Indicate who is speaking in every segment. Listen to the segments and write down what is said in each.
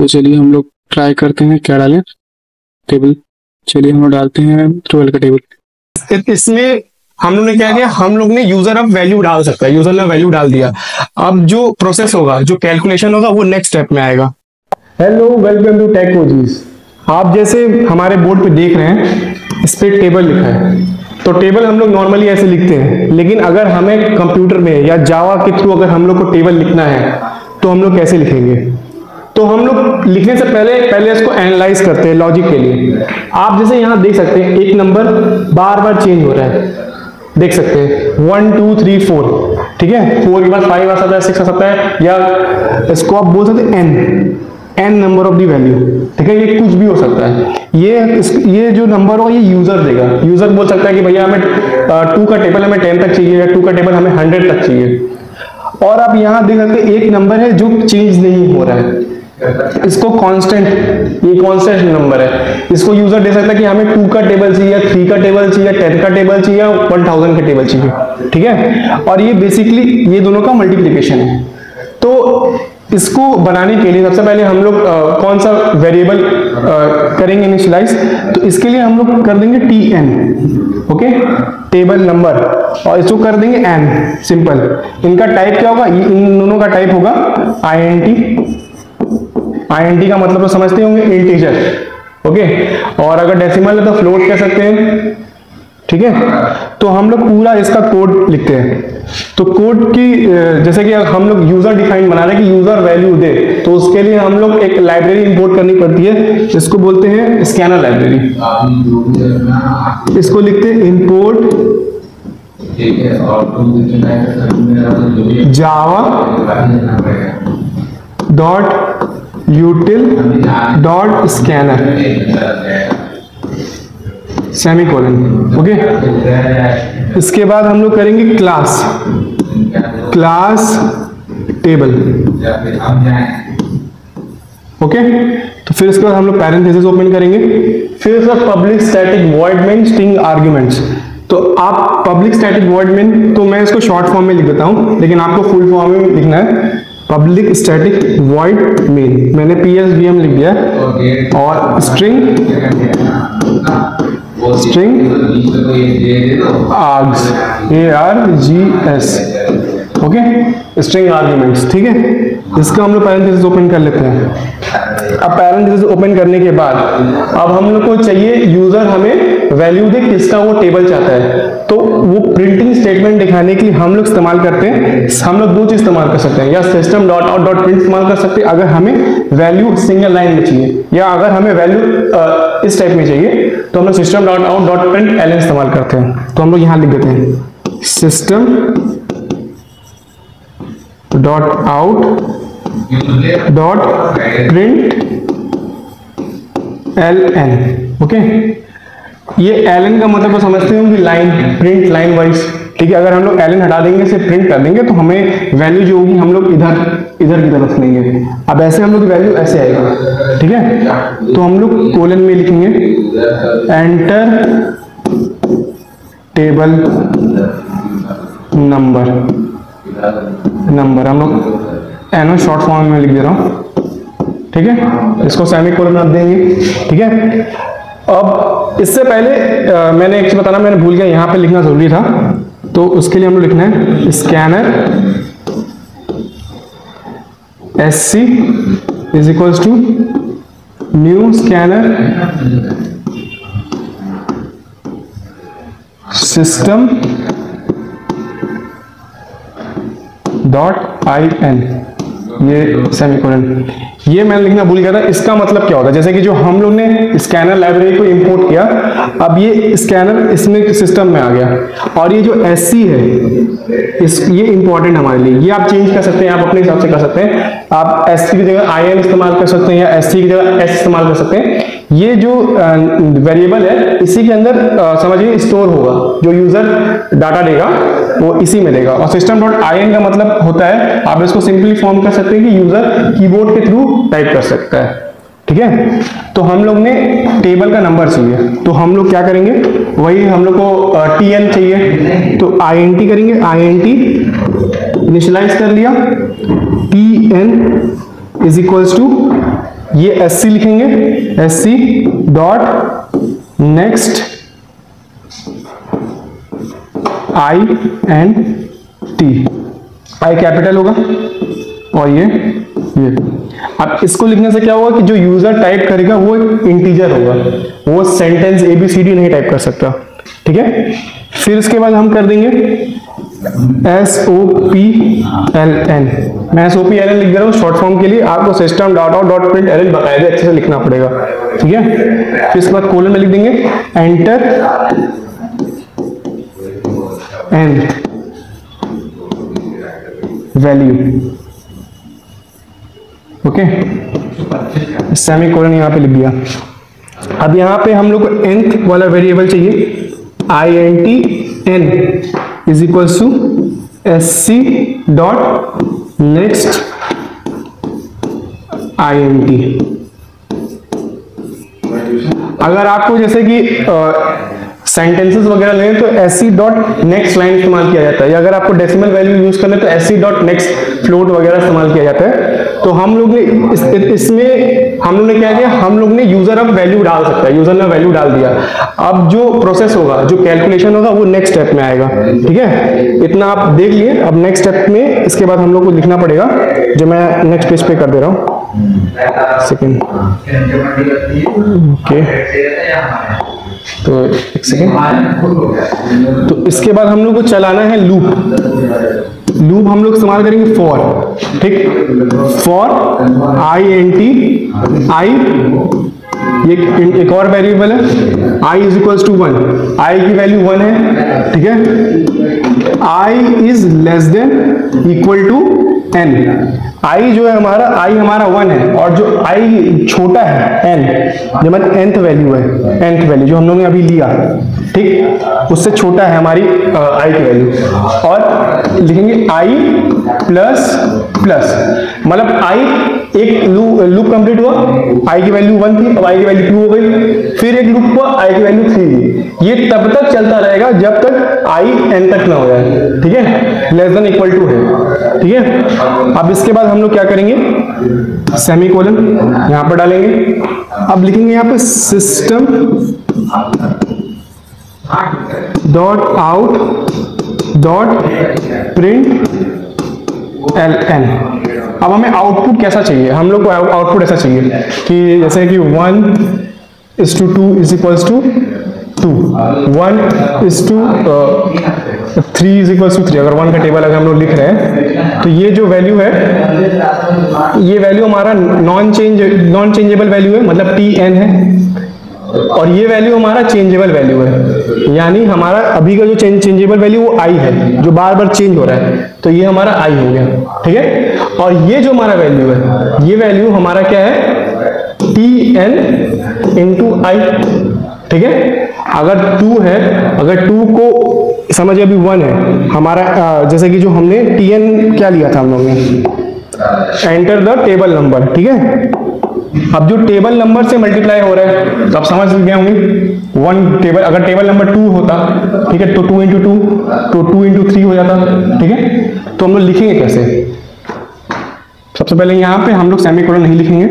Speaker 1: तो चलिए हम लोग ट्राई करते हैं क्या डालें टेबल। चलिए हम लोग डालते हैं 12 का टेबल।
Speaker 2: इसमें हम लोग ने क्या किया, हम लोग ने यूजर अब वैल्यू डाल सकता है, यूजर ने वैल्यू डाल दिया। अब जो प्रोसेस होगा, जो कैलकुलेशन होगा, वो नेक्स्ट स्टेप में आएगा। Hello, welcome to technologies. आप जैसे हमारे बोर्ड पे देख रहे हैं, इस पे टेबल लिखा है। तो टेबल हम लोग नॉर्मली ऐसे लिखते हैं, लेकिन अगर हमें कंप्यूटर में या जावा के थ्रू अगर हम लोग को टेबल लिखना है तो हम लोग कैसे लिखेंगे? तो हम लोग लिखने से पहले इसको एनालाइज करते हैं लॉजिक के लिए। आप जैसे यहाँ देख सकते हैं, एक नंबर बार बार चेंज हो रहा है, देख सकते हैं 1 2 3 4, ठीक है। 4 के बाद 5 आ सकता है, 6 आ सकता है, या इसको आप बोल सकते हैं n number of the value, ठीक है। ये कुछ भी हो सकता है। ये जो नंबर होगा ये यूजर देगा। यूजर बोल सकता है कि भैया हमें 2 का टेबल हमें 10 तक चाहिए, या 2 का टेबल हमें 100 तक चाहिए। और आप यहाँ देख सकते हैं एक नंबर है जो चेंज नहीं हो रहा है, इसको कांस्टेंट, ये कांस्टेंट नंबर है। इसको यूजर दे सकता है कि हमें 2 का टेबल चाहिए, 3 का टेबल चाहिए, 10 का टेबल चाहिए, 1000 का टेबल चाहिए, ठीक है। और ये बेसिकली ये दोनों का मल्टीप्लिकेशन है। तो इसको बनाने के लिए सबसे पहले हम लोग कौन सा वेरिएबल करेंगे इनिशियलाइज? तो इसके लिए हम लोग कर देंगे tn, ओके, टेबल नंबर, और इसको कर देंगे n, सिंपल। इनका टाइप क्या होगा? इन दोनों का टाइप होगा int का मतलब तो समझते होंगे, इंटीजर, ओके। और अगर डेसिमल है तो फ्लोट कह सकते हैं, ठीक है। तो हम लोग पूरा इसका कोड लिखते हैं। तो कोड की जैसे कि हम लोग यूजर डिफाइन बना रहे हैं कि यूजर वैल्यू दे, तो उसके लिए हम लोग एक लाइब्रेरी इंपोर्ट करनी पड़ती है, इसको बोलते हैं स्कैनर लाइब्रेरी। इसको लिखते हैं इंपोर्ट जावा .util .scanner सेमीकोलन, ओके। इसके बाद हम लोग करेंगे क्लास टेबल, ओके। तो फिर इसके बाद हम लोग पैरेंथेसिस ओपन करेंगे। फिर इसका public static void main string arguments. तो आप पब्लिक स्टैटिक वॉइड मेन, तो मैं इसको शॉर्ट फॉर्म में लिख देता हूं, लेकिन आपको फुल फॉर्म में लिखना है। पब्लिक स्टैटिक वॉइड मेन, मैंने PSVM लिख दिया, और string args, ARGS, okay, string arguments, ठीक है। इसका हम लोग पैरेंथेसिस ओपन कर लेते हैं। अब पैरेंथेसिस ओपन करने के बाद अब हम लोग को चाहिए यूजर हमें वैल्यू दे किसका वो टेबल चाहता है। तो वो प्रिंटिंग स्टेटमेंट दिखाने के लिए हम लोग इस्तेमाल करते हैं, हम लोग दो चीज इस्तेमाल कर सकते हैं, या system dot out dot print इस्तेमाल कर सकते हैं अगर हमें वैल्यू सिंगल लाइन में चाहिए, या अगर हमें वैल्यू इस टाइप में चाहिए तो हम लोग system dot out dot print L इस्तेमाल करते हैं। तो हम लोग यहां लिख देते हैं system dot out dot print LN, okay. ये LN का मतलब तो समझते हो कि लाइन, प्रिंट लाइन वाइज, ठीक है। अगर हम लोग LN हटा देंगे, से प्रिंट कर देंगे, तो हमें वैल्यू जो होगी हम लोग इधर की तरफ लेंगे। अब ऐसे हम लोग वैल्यू ऐसे आएगा, ठीक है। तो हम लोग कोलन में लिखेंगे एंटर टेबल नंबर, हम लोग एनो शॉर्ट फॉर्म में लिख दे रहा हूं, ठीक है। इसको सेमीकोलन रख देंगे, ठीक है। अब इससे पहले मैंने एक चीज बताना मैंने भूल गया, यहां पे लिखना जरूरी था। तो उसके लिए हम लोग लिखना है scanner SC is equals to new scanner system .in, ये सेमीकोलन। ये मैंने लिखना भूल गया था। इसका मतलब क्या होता है, जैसे कि जो हम लोग ने स्कैनर लाइब्रेरी को इंपोर्ट किया, अब ये स्कैनर इसमें सिस्टम में आ गया, और ये जो SC है ये इंपॉर्टेंट हमारे लिए। ये आप चेंज कर सकते हैं, आप अपने हिसाब से कर सकते हैं। आप SC की जगह IN इस्तेमाल कर सकते हैं, या SC की जगह S इस्तेमाल कर सकते हैं। ये जो वेरिएबल है इसी के अंदर समझिए स्टोर होगा, जो यूजर डाटा देगा वो इसी में देगा। और सिस्टम डॉट IN का मतलब होता है, आप इसको सिंपली फॉर्म कर सकते हैं कि यूजर कीबोर्ड के थ्रू टाइप कर सकता है, ठीक है। तो हम लोग ने टेबल का नंबर चाहिए, तो हम लोग क्या करेंगे, वही हम लोग को TN चाहिए, तो INT करेंगे। INT इनिशियलाइज कर लिया, TN इज इक्वल्स टू ये SC लिखेंगे, SC dot next INT, I capital होगा और ये अब इसको लिखने से क्या होगा कि जो यूजर टाइप करेगा वो इंटीजर होगा, वो सेंटेंस ABCD नहीं टाइप कर सकता, ठीक है। फिर इसके बाद हम कर देंगे SOPLN, मैं SOPLN लिख दे रहा हूँ शॉर्ट फॉर्म के लिए, आपको system dot out dot print ln बकायदे अच्छे से लिखना पड़ेगा, ठीक है। फिर इसके बाद कोलन में लिख देंगे enter and value, okay, semicolon यहां पे लिख दिया। अब यहां पे हम लोग को nth वाला वेरिएबल चाहिए, INT n is equals to SC dot next INT। अगर आपको जैसे कि सेंटेंसेस वगैरह लें तो SC डॉट नेक्स्ट लाइन इस्तेमाल किया जाता है, या अगर आपको डेसिमल वैल्यू यूज करना है तो SC डॉट नेक्स्ट फ्लोट वगैरह इस्तेमाल किया जाता है। तो हम लोग ने इसमें हम लोग ने क्या किया, हम लोग ने यूजर अब वैल्यू डाल सकता है, यूजर ने वैल्यू डाल दिया। अब जो प्रोसेस होगा, जो कैलकुलेशन होगा वो नेक्स्ट स्टेप में आएगा, ठीक है। इतना आप देख लिए। अब नेक्स्ट स्टेप में इसके बाद हम लोग को लिखना पड़ेगा, जो मैं नेक्स्ट पेज पे कर दे रहा हूँ, सेकेंड, ओके, तो एक सेकेंड। तो इसके बाद हम लोग को चलाना है लूप हम लोग इस्तेमाल करेंगे फॉर, ठीक, फॉर INT I, ये एक और वेरिएबल है I is equals to 1, I की वैल्यू 1 है, ठीक है। I is less than equal to n, I जो है हमारा I हमारा 1 है, और जो I छोटा है n, जो हमारी nth वैल्यू है, nth वैल्यू जो हम लोगों ने अभी लिया, ठीक, उससे छोटा है हमारी I की वैल्यू। और लिखेंगे I प्लस प्लस, मतलब I एक लूप कंप्लीट हुआ, I की वैल्यू 1 थी, अब I की वैल्यू 2 हो गई, फिर एक लूप हुआ, I की वैल्यू 3 थी। ये तब तक चलता रहेगा जब तक I n तक ना हो जाए, ठीक है, लेस देन इक्वल टू है, ठीक है। अब इसके बाद हम लोग क्या करेंगे, सेमीकोलन यहां पर डालेंगे। अब लिखेंगे यहां पे system dot out dot print LN। अब हमें आउटपुट कैसा चाहिए, हम लोग को आउटपुट ऐसा चाहिए कि जैसे कि 1:2 is equals to 2, 1:3 is equals to 3। अगर 1 का टेबल अगर हम लोग लिख रहे हैं तो ये जो वैल्यू है, ये वैल्यू हमारा नॉन चेंजेबल वैल्यू है, मतलब TN है, और ये वैल्यू हमारा चेंजेबल वैल्यू है, यानी हमारा अभी का जो चेंजेबल वैल्यू वो I है, जो बार बार चेंज हो रहा है, तो ये हमारा I हो गया, ठीक है। और ये जो हमारा वैल्यू है, ये वैल्यू हमारा क्या है, TN इंटू I, ठीक है। अगर 2 है, अगर 2 को समझिए अभी 1 है हमारा, जैसे कि जो हमने TN क्या लिया था हम लोग ने, एंटर द टेबल नंबर, ठीक है। अब जो टेबल नंबर से मल्टीप्लाई हो रहा है, तो आप समझ गए होंगे, 1 टेबल, अगर टेबल नंबर 2 होता, ठीक है, तो 2 इंटू 2 तो 2 इंटू 3 हो जाता, ठीक है। तो हम लोग लिखेंगे कैसे, सबसे पहले यहाँ पे हम लोग सेमीकोलन नहीं लिखेंगे,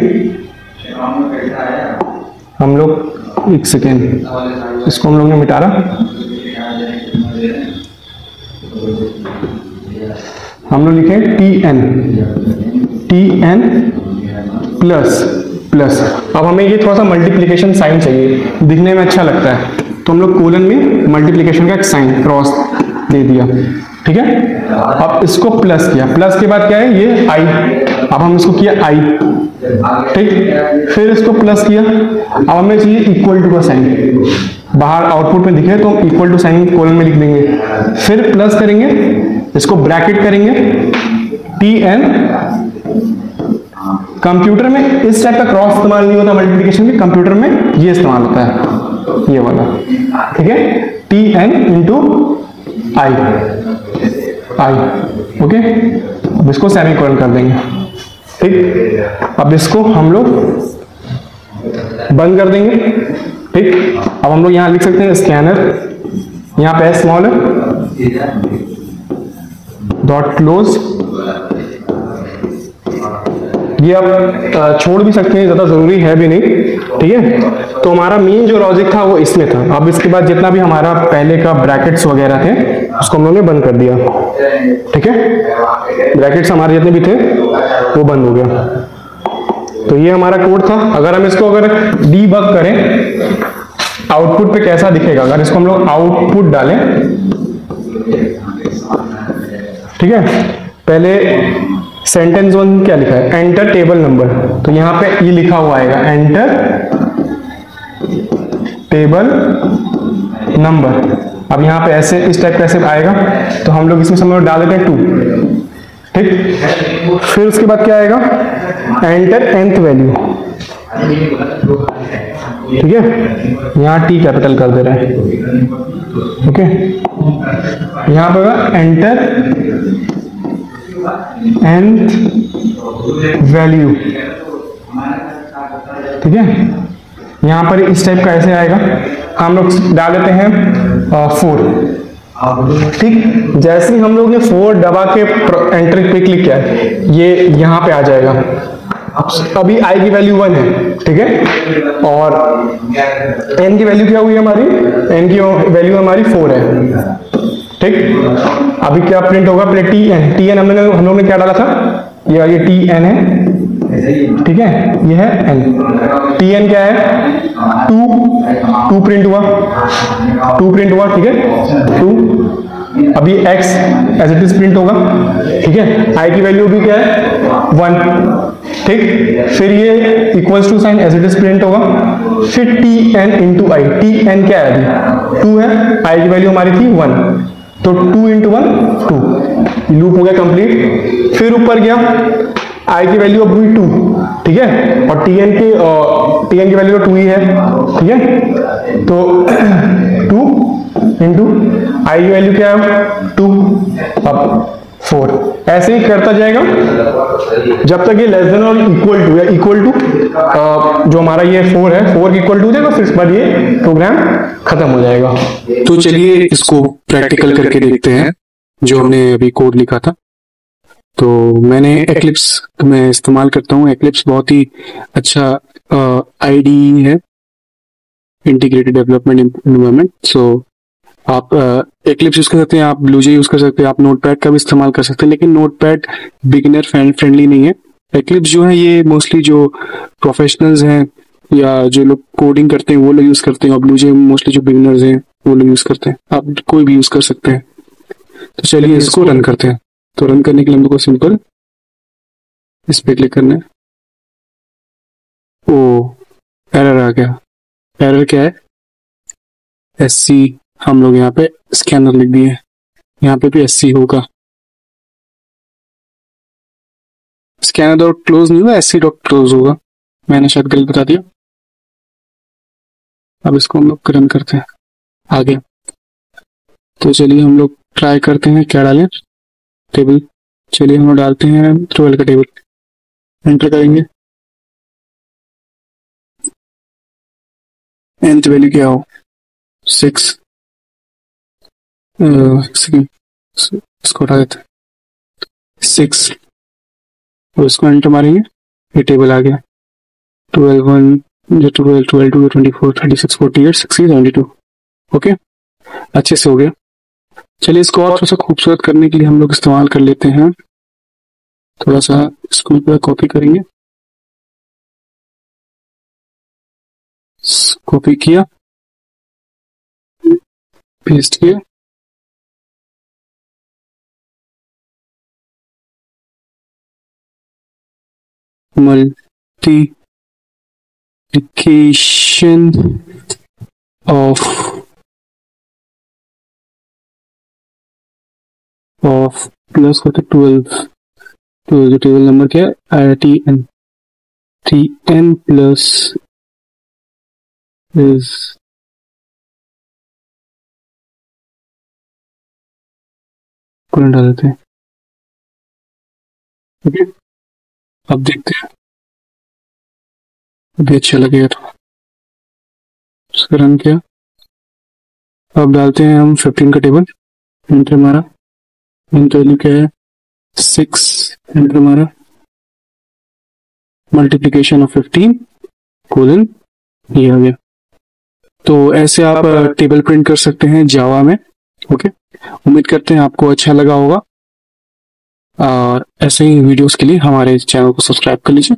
Speaker 2: हम लोग एक सेकेंड, इसको हम लोग ने मिटा रहा, हम लोग लिखें TN प्लस प्लस। अब हमें ये थोड़ा सा मल्टीप्लिकेशन साइन चाहिए, दिखने में अच्छा लगता है, तो हम लोग कोलन में मल्टीप्लिकेशन का एक साइन क्रॉस दे दिया, ठीक है। अब इसको प्लस किया, प्लस के बाद क्या है, ये I, अब हम इसको किया I, ठीक, फिर इसको प्लस किया। अब हमें चाहिए इक्वल टू का साइन, बाहर आउटपुट में दिखे तो इक्वल टू साइन कोलन में लिख देंगे, फिर प्लस करेंगे, इसको ब्रैकेट करेंगे, TN। कंप्यूटर में इस टाइप का क्रॉस इस्तेमाल नहीं होता मल्टीप्लिकेशन के, कंप्यूटर में ये इस्तेमाल होता है, ये वाला, ठीक है, TN इंटू I, ओके। अब इसको सेमीकोलन कर देंगे, ठीक। अब इसको हम लोग बंद कर देंगे, ठीक। अब हम लोग यहां लिख सकते हैं स्कैनर, यहां पे स्मॉल है, डॉट क्लोज, ये आप छोड़ भी सकते हैं, ज्यादा जरूरी है भी नहीं, ठीक है। तो हमारा मेन जो लॉजिक था वो इसमें था। अब इसके बाद जितना भी हमारा पहले का ब्रैकेट्स वगैरह थे उसको हम लोगों ने बंद कर दिया, ठीक है। ब्रैकेट्स हमारे जितने भी थे वो बंद हो गया। तो ये हमारा कोड था। अगर हम इसको डीबग करें आउटपुट पे कैसा दिखेगा, अगर इसको हम लोग आउटपुट डालें, ठीक है। पहले सेंटेंस 1 क्या लिखा है, एंटर टेबल नंबर, तो यहां पे ये लिखा हुआ आएगा एंटर टेबल नंबर। अब यहां पे ऐसे इस टाइप कैसे आएगा, तो हम लोग इसमें सब डाल देते हैं 2, ठीक। फिर उसके बाद क्या आएगा, एंटर nth वैल्यू, ठीक है। यहां टी कैपिटल कर दे रहे हैं, ओके। यहां पर एंटर nth वैल्यू, ठीक है। यहां पर इस टाइप का ऐसे आएगा, हम लोग डाल देते हैं 4, ठीक। जैसे ही हम लोग ने 4 दबा के एंटर पे क्लिक किया, ये यहां पे आ जाएगा। अभी आई की वैल्यू 1 है, ठीक है। और n की वैल्यू क्या हुई हमारी, n की वैल्यू हमारी 4 है, ठीक। अभी क्या प्रिंट होगा, पहले tn हम लोग ने क्या डाला था, ये tn है, ठीक है। ये है n, tn क्या है 2 प्रिंट हुआ, 2 प्रिंट हुआ, ठीक है 2। अभी x as it is print होगा, ठीक है। i की वैल्यू भी क्या है 1, ठीक। फिर ये equals to sign as it is print होगा। फिर tn इंटू आई, tn क्या है अभी 2 है, i की वैल्यू हमारी थी 1, तो 2 इंटू 1 2, लूप हो गया कंप्लीट। फिर ऊपर गया, i की वैल्यू अब हुई 2, ठीक है। और tn की वैल्यू 2 ही है, ठीक है। तो 2 इंटू आई की वैल्यू क्या है 2, अब 4, ऐसे ही करता जाएगा जब तक ये लेस देन और इक्वल टू या इक्वल टू जो हमारा ये 4 है 4 इक्वल टू हो जाएगा, फिर इस बार ये प्रोग्राम खत्म हो जाएगा।
Speaker 1: तो चलिए इसको प्रैक्टिकल करके देखते हैं जो हमने अभी कोड लिखा था। तो मैंने एक्लिप्स में इस्तेमाल करता हूँ। एक्लिप्स बहुत ही अच्छा आईडी है, इंटीग्रेटेड डेवलपमेंट एनवायरनमेंट। सो आप एक्लिप्स यूज कर सकते हैं, आप ब्लूजे यूज कर सकते हैं, आप नोटपैड का भी इस्तेमाल कर सकते हैं, लेकिन नोटपैड बिगिनर फ्रेंडली नहीं है। एक्लिप्स जो है ये मोस्टली जो प्रोफेशनल्स हैं या जो लोग कोडिंग करते हैं वो लोग यूज करते हैं, और ब्लूजे मोस्टली जो बिगिनर्स हैं वो लोग यूज करते हैं। आप कोई भी यूज कर सकते हैं। तो चलिए इसको रन करते हैं। तो रन करने के लिए हमको सिंपल इस पे क्लिक करना है। ओ एरर आ गया। एरर क्या है, SC हम लोग यहाँ पे स्कैनर लिख दिए, यहाँ पे भी SC होगा। स्कैनर डॉट क्लोज नहीं होगा, SC डॉट क्लोज होगा। मैंने शायद गलत बता दिया। अब इसको हम लोग रन करते हैं आगे। तो चलिए हम लोग ट्राई करते हैं क्या डालें, टेबल। चलिए हम लोग डालते हैं 12 का टेबल, एंटर करेंगे। nth वैल्यू क्या हो 6, इसको उठा देते हैं 6, और इसको एंटर मारेंगे, ये टेबल आ गया 12 1 12 12 2 24 36 48 60 72। ओके, अच्छे से हो गया। चलिए इसको और थोड़ा सा खूबसूरत करने के लिए हम लोग इस्तेमाल कर लेते हैं, थोड़ा सा इसको पूरा कॉपी करेंगे। कॉपी किया, पेस्ट किया, मल्टीप्लिकेशन ऑफ प्लस होता 12 जो टेबल नंबर क्या है tn प्लस इज डाल देते हैं। ओके, अब देखते हैं अभी अच्छा लगेगा तो उसका रन किया। अब डालते हैं हम 15 का टेबल, एंटर मारा, वैल्यू क्या है 6, एंटर मारा, मल्टीप्लीकेशन ऑफ 15 कोलन ये आ गया। तो ऐसे आप टेबल प्रिंट कर सकते हैं जावा में। ओके, उम्मीद करते हैं आपको अच्छा लगा होगा, और ऐसे ही वीडियोस के लिए हमारे चैनल को सब्सक्राइब कर लीजिए।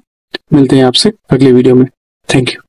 Speaker 1: मिलते हैं आपसे अगले वीडियो में। Thank you.